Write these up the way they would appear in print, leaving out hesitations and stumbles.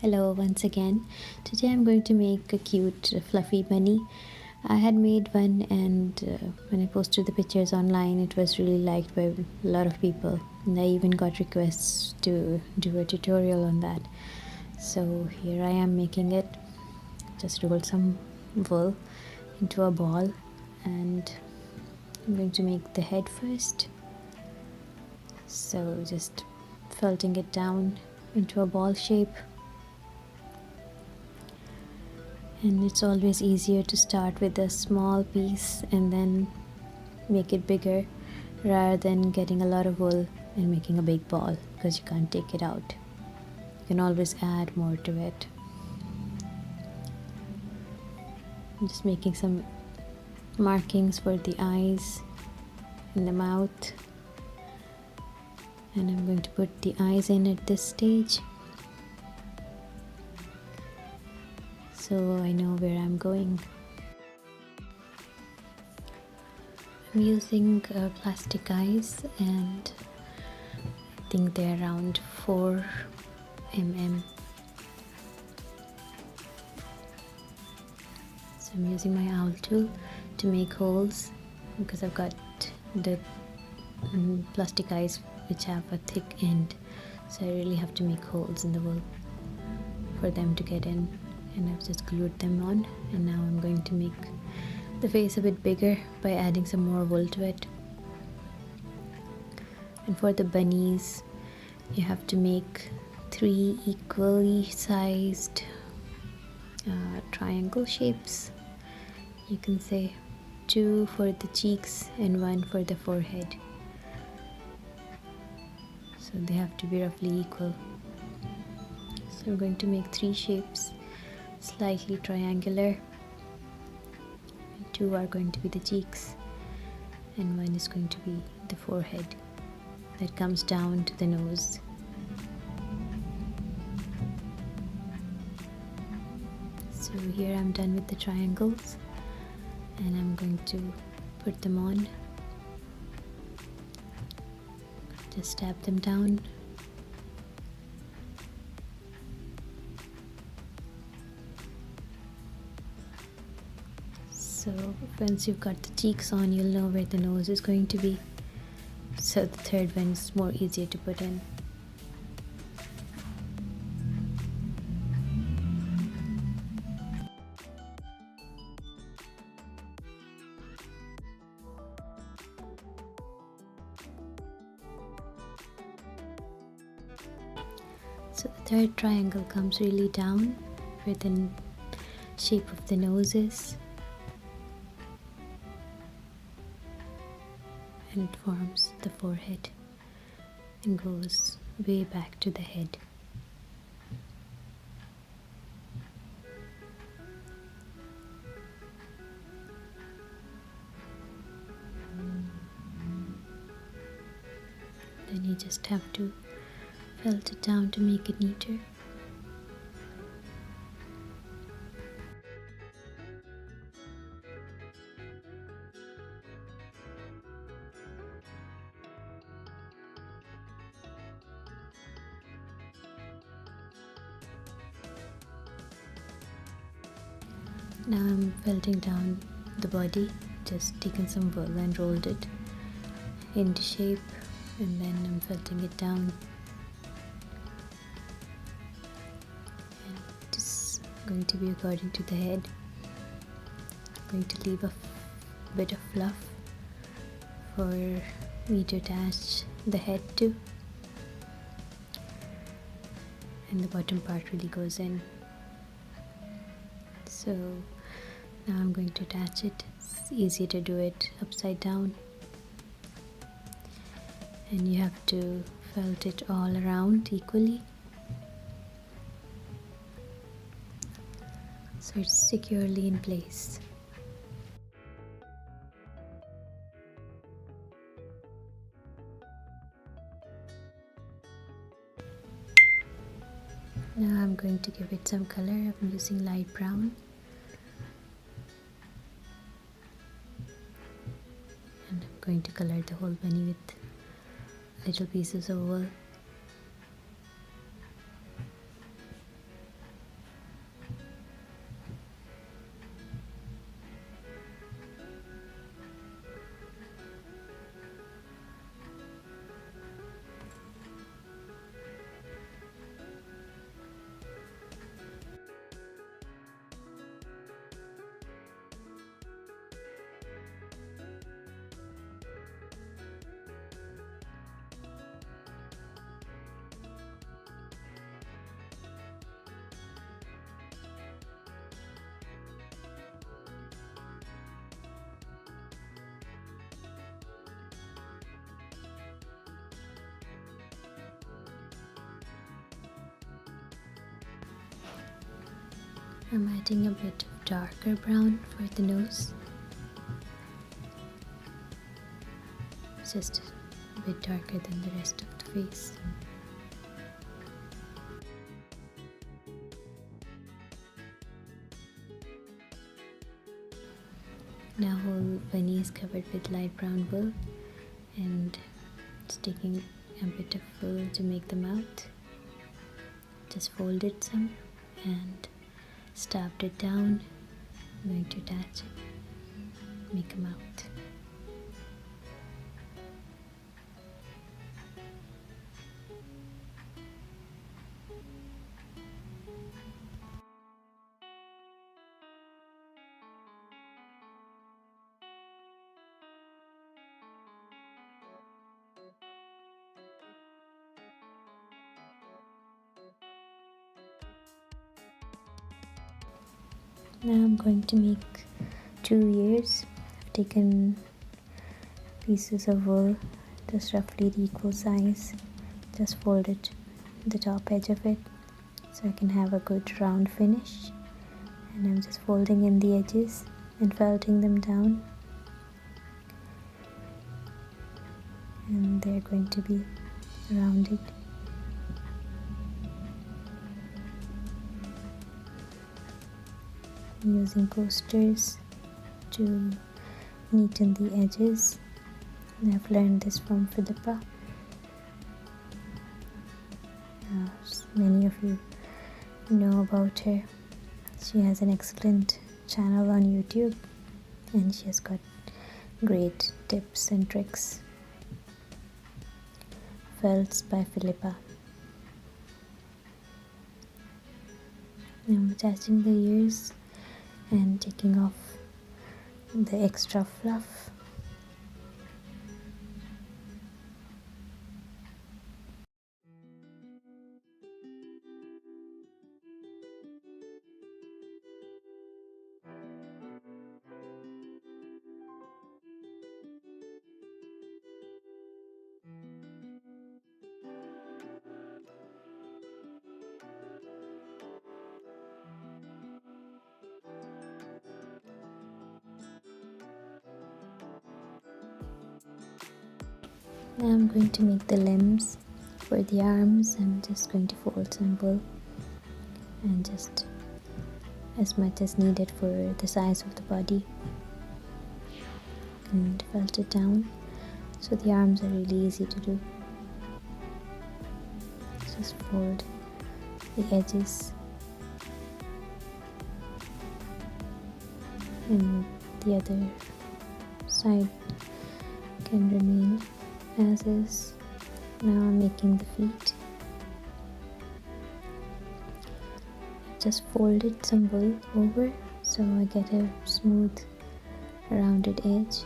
Hello once again. Today I'm going to make a cute fluffy bunny. I had made one and when I posted the pictures online it was really liked by a lot of people, and I even got requests to do a tutorial on that. So here I am making it. Just roll some wool into a ball and I'm going to make the head first. So just felting it down into a ball shape. And it's always easier to start with a small piece and then make it bigger rather than getting a lot of wool and making a big ball, because you can't take it out. You can always add more to it. I'm just making some markings for the eyes and the mouth, and I'm going to put the eyes in at this stage so I know where I'm going. I'm using plastic eyes, and I think they're around 4 mm. So I'm using my owl tool to make holes, because I've got the plastic eyes which have a thick end, so I really have to make holes in the wool for them to get in. And I've just glued them on, and now I'm going to make the face a bit bigger by adding some more wool to it. And for the bunnies, you have to make 3 equally sized triangle shapes, you can say. 2 for the cheeks and 1 for the forehead, so they have to be roughly equal. So I'm going to make 3 shapes, slightly triangular. 2 are going to be the cheeks and 1 is going to be the forehead that comes down to the nose. So here I'm done with the triangles, and I'm going to put them on. Just tap them down. So once you've got the cheeks on, you'll know where the nose is going to be. So the third one is more easier to put in. So the third triangle comes really down where the shape of the nose is, and it forms the forehead and goes way back to the head. Then you just have to felt it down to make it neater. Now I'm felting down the body, just taken some wool and rolled it into shape, and then I'm felting it down. And it is going to be according to the head. I'm going to leave a bit of fluff for me to attach the head to, and the bottom part really goes in. So now I'm going to attach it. It's easier to do it upside down, and you have to felt it all around equally so it's securely in place. Now I'm going to give it some color. I'm using light brown, and I'm going to color the whole bunny with little pieces of wool. I'm adding a bit of darker brown for the nose. It's just a bit darker than the rest of the face. Now whole bunny is covered with light brown wool, and just taking a bit of wool to make the mouth. Just folded some and stabbed it down. I'm going to attach it, make a mouth. Now I'm going to make 2 ears. I've taken pieces of wool, just roughly the equal size, just folded the top edge of it so I can have a good round finish, and I'm just folding in the edges and felting them down, and they're going to be rounded. Using coasters to neaten the edges. And I've learned this from Philippa. Many of you know about her. She has an excellent channel on YouTube, and she has got great tips and tricks. Felts by Philippa. Now I'm attaching the ears and taking off the extra fluff. Now I'm going to make the limbs. For the arms, I'm just going to fold some wool and just as much as needed for the size of the body, and felt it down. So the arms are really easy to do. Just fold the edges, and the other side can remain as is. Now I'm making the feet. Just folded some wool over so I get a smooth rounded edge,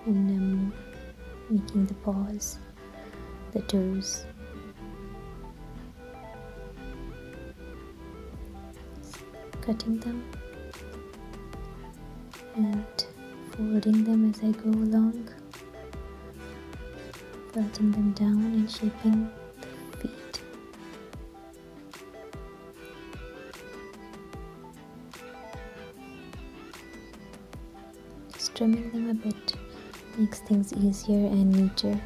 and I'm making the paws, the toes. Cutting them and folding them as I go along, felting them down and shaping the feet. Just trimming them a bit makes things easier and neater.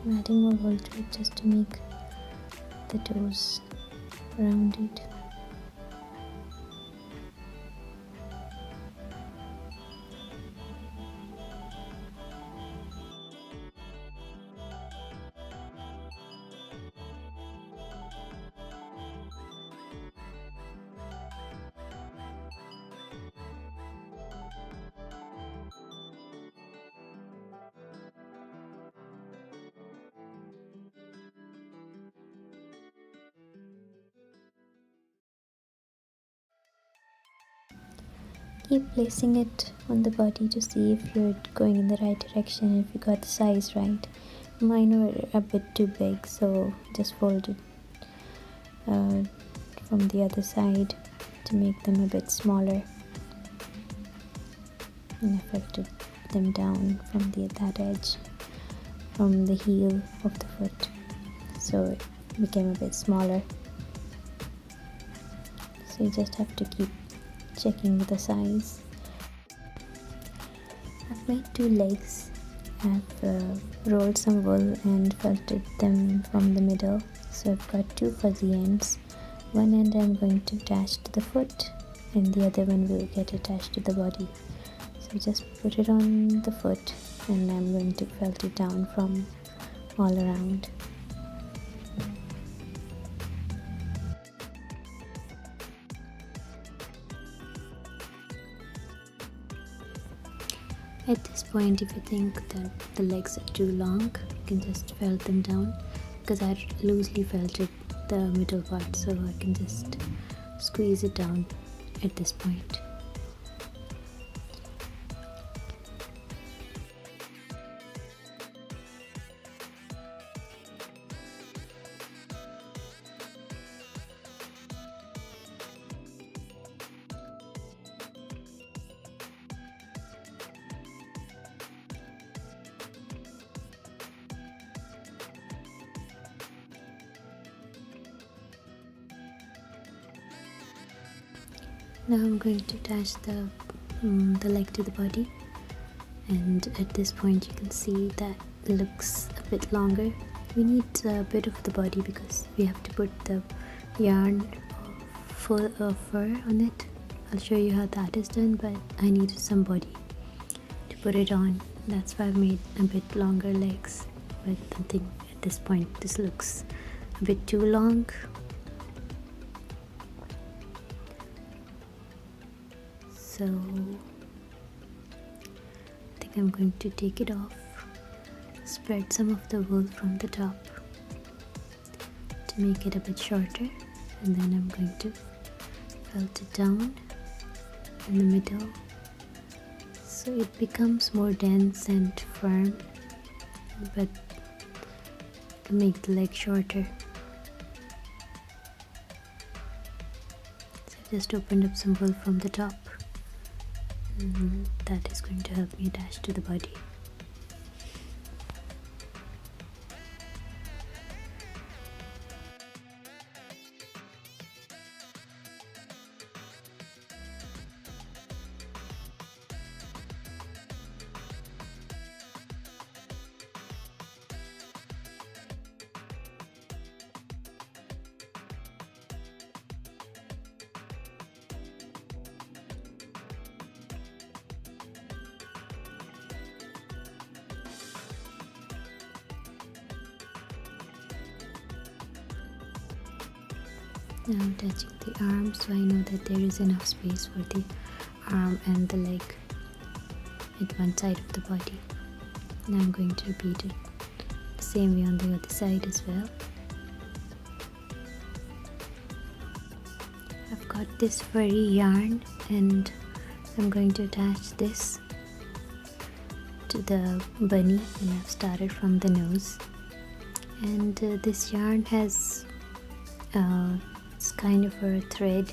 I'm adding more wool to it just to make the toes rounded. Keep placing it on the body to see if you're going in the right direction, if you got the size right. Mine were a bit too big, so just fold it from the other side to make them a bit smaller, and I felted them down from that edge, from the heel of the foot so it became a bit smaller. So you just have to keep checking the size. I've made 2 legs. I've rolled some wool and felted them from the middle, so I've got 2 fuzzy ends. One end I'm going to attach to the foot and the other one will get attached to the body. So just put it on the foot and I'm going to felt it down from all around. At this point, if you think that the legs are too long, you can just felt them down, because I loosely felted the middle part, so I can just squeeze it down at this point. Now I'm going to attach the leg to the body, and at this point you can see that it looks a bit longer. We need a bit of the body because we have to put the yarn full of fur on it. I'll show you how that is done, but I needed some body to put it on. That's why I've made a bit longer legs, but I think at this point this looks a bit too long. So I think I'm going to take it off, spread some of the wool from the top to make it a bit shorter, and then I'm going to felt it down in the middle so it becomes more dense and firm, but to make the leg shorter. So I just opened up some wool from the top. That is going to help me attach to the body. Now I'm touching the arm, so I know that there is enough space for the arm and the leg at one side of the body. Now I'm going to repeat it the same way on the other side as well. I've got this furry yarn and I'm going to attach this to the bunny, and I've started from the nose. And this yarn has it's kind of a thread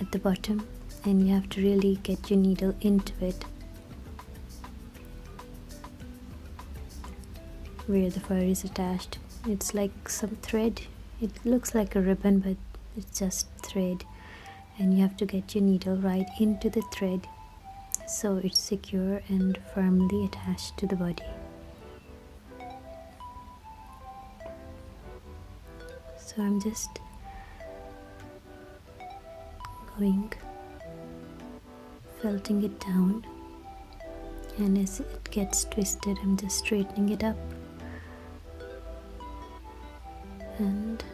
at the bottom, and you have to really get your needle into it where the fur is attached. It's like some thread. It looks like a ribbon, but it's just thread, and you have to get your needle right into the thread so it's secure and firmly attached to the body. So I'm just felting it down, and as it gets twisted I'm just straightening it up and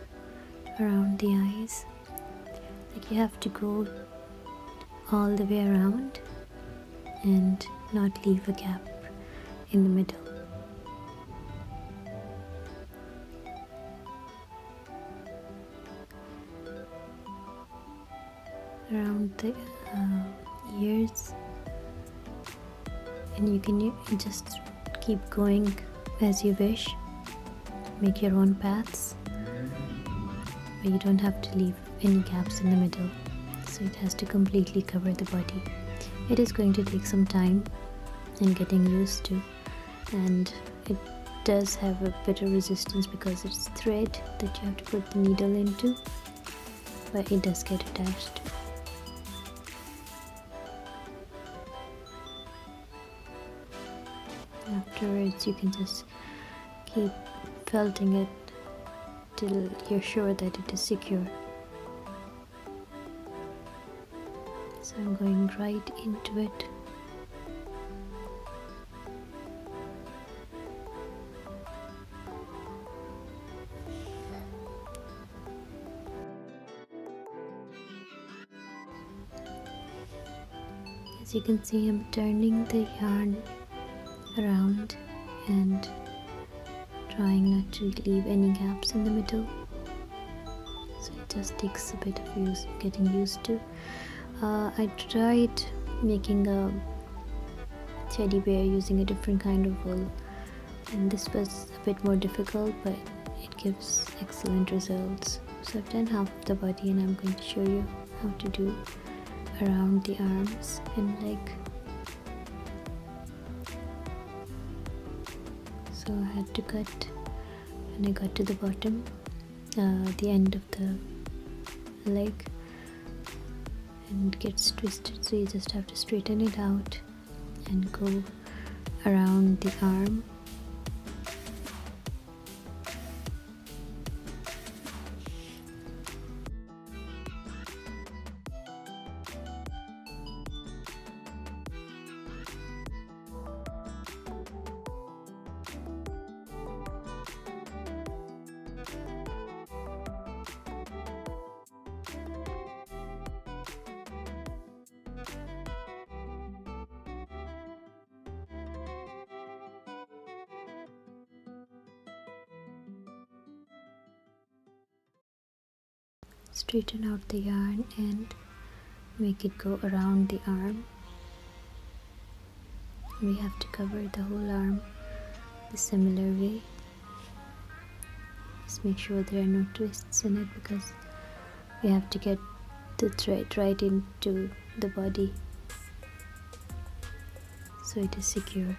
around the eyes. Like, you have to go all the way around and not leave a gap in the middle. Around the ears, and you can just keep going as you wish, make your own paths, but you don't have to leave any gaps in the middle, so it has to completely cover the body. It is going to take some time and getting used to, and it does have a bit of resistance because it's thread that you have to put the needle into, but it does get attached. Afterwards you can just keep felting it till you're sure that it is secure. So I'm going right into it. As you can see, I'm turning the yarn around and trying not to leave any gaps in the middle, so it just takes a bit of getting used to. I tried making a teddy bear using a different kind of wool, and this was a bit more difficult, but it gives excellent results. So I've done half of the body, and I'm going to show you how to do around the arms and leg. So I had to cut when I got to the bottom, the end of the leg, and it gets twisted, so you just have to straighten it out and go around the arm. Straighten out the yarn and make it go around the arm. We have to cover the whole arm the similar way. Just make sure there are no twists in it, because we have to get the thread right into the body so it is secure.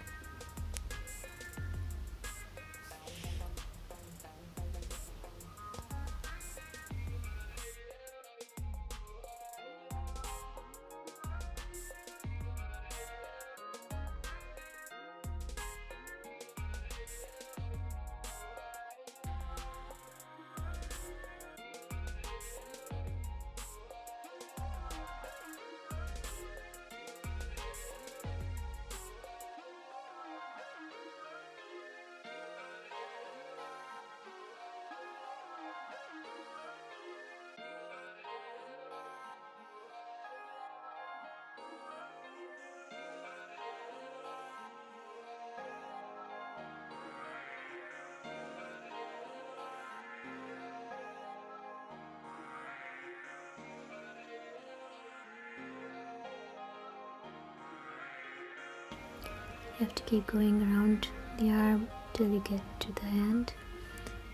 You have to keep going around the arm till you get to the hand,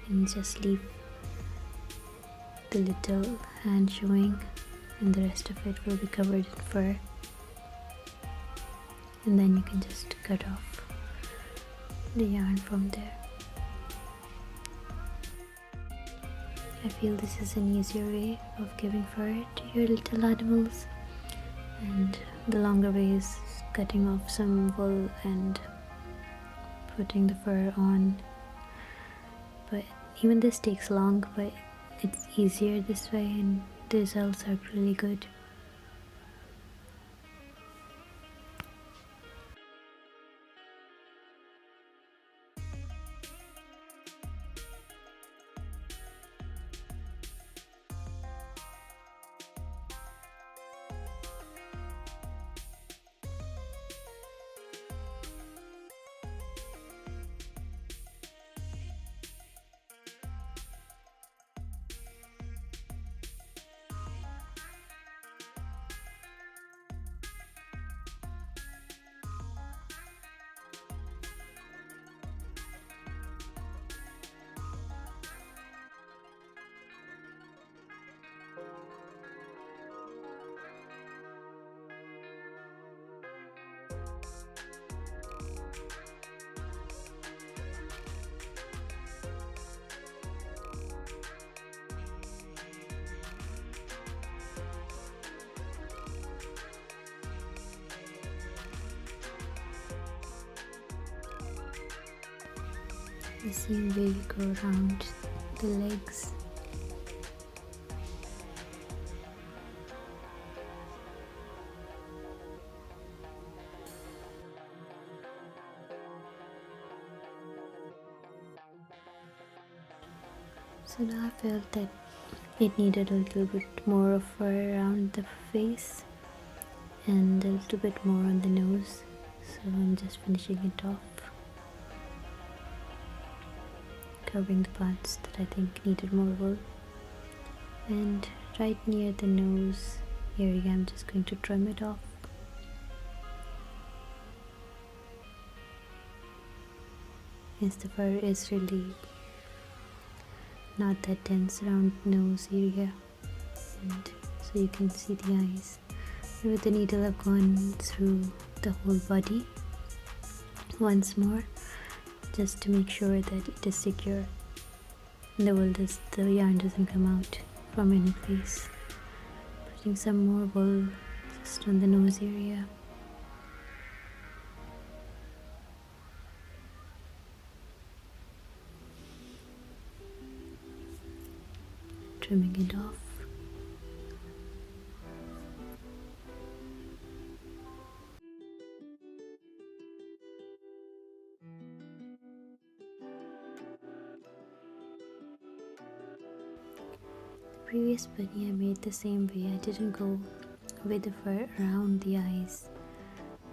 and just leave the little hand showing, and the rest of it will be covered in fur. And then you can just cut off the yarn from there. I feel this is an easier way of giving fur to your little animals, and the longer way is cutting off some wool and putting the fur on. But even this takes long, but it's easier this way, and the results are really good. the same way we go around the legs. So now I felt that it needed a little bit more of fur around the face and a little bit more on the nose, so I'm just finishing it off, covering the parts that I think needed more wool. And right near the nose area I'm just going to trim it off. Yes, the fur is really not that dense around nose area, and so you can see the eyes. With the needle I've gone through the whole body once more, just to make sure that it is secure. The yarn doesn't come out from any place. Putting some more wool just on the nose area. Trimming it off. The previous bunny I made the same way. I didn't go with the fur around the eyes,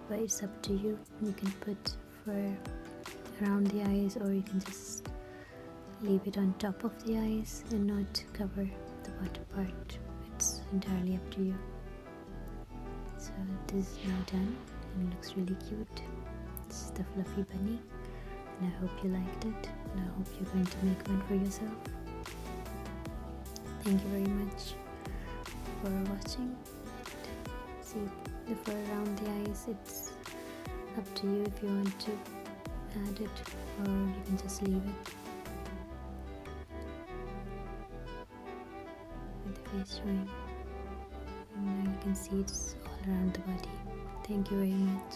but it's up to you. You can put fur around the eyes, or you can just leave it on top of the eyes and not cover the bottom part. It's entirely up to you. So this is now done and it looks really cute. This is the fluffy bunny, and I hope you liked it, and I hope you're going to make one for yourself. Thank you very much for watching. See the fur around the eyes, it's up to you if you want to add it, or you can just leave it with the face showing. And now you can see it's all around the body. Thank you very much.